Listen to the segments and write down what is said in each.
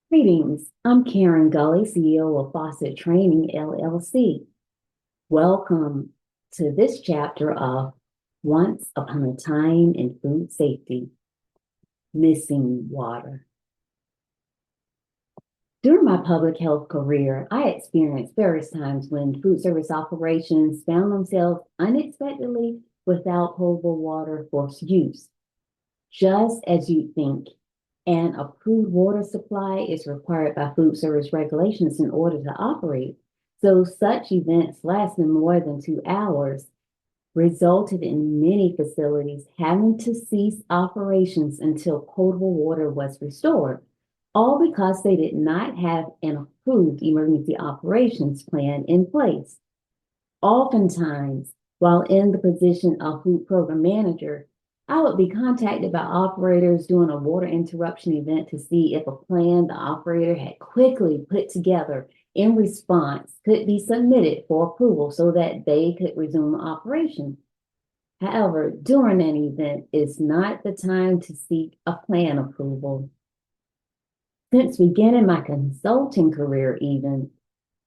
Greetings. I'm Karen Gully, CEO of FAWSIT Training LLC. Welcome to this chapter of Once Upon a Time in Food Safety, Missing Water. During my public health career, I experienced various times when food service operations found themselves unexpectedly without potable water for use. Just as you'd think, an approved water supply is required by food service regulations in order to operate. So such events lasting more than 2 hours resulted in many facilities having to cease operations until potable water was restored, all because they did not have an approved emergency operations plan in place. Oftentimes, while in the position of food program manager, I would be contacted by operators during a water interruption event to see if a plan the operator had quickly put together in response could be submitted for approval so that they could resume operation. However, during an event is not the time to seek a plan approval. Since beginning my consulting career even,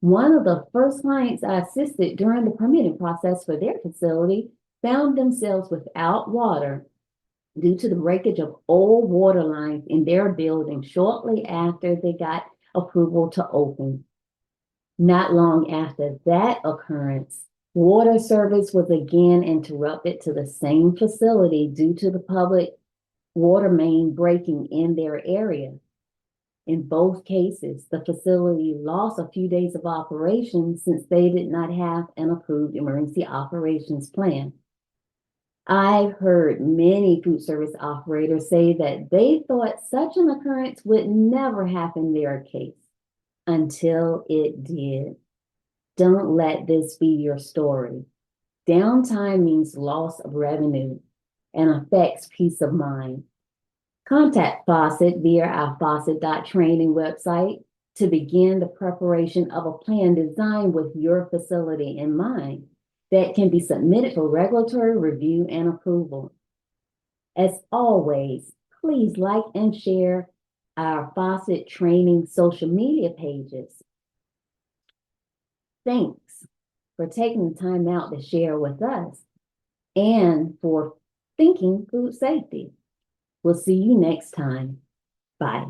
one of the first clients I assisted during the permitting process for their facility found themselves without water due to the breakage of old water lines in their building shortly after they got approval to open. Not long after that occurrence, water service was again interrupted to the same facility due to the public water main breaking in their area. In both cases, the facility lost a few days of operation since they did not have an approved emergency operations plan. I've heard many food service operators say that they thought such an occurrence would never happen in their case until it did. Don't let this be your story. Downtime means loss of revenue and affects peace of mind. Contact FAWSIT via our FAWSIT.training website to begin the preparation of a plan designed with your facility in mind that can be submitted for regulatory review and approval. As always, please like and share our FAWSIT Training social media pages. Thanks for taking the time out to share with us and for thinking food safety. We'll see you next time. Bye.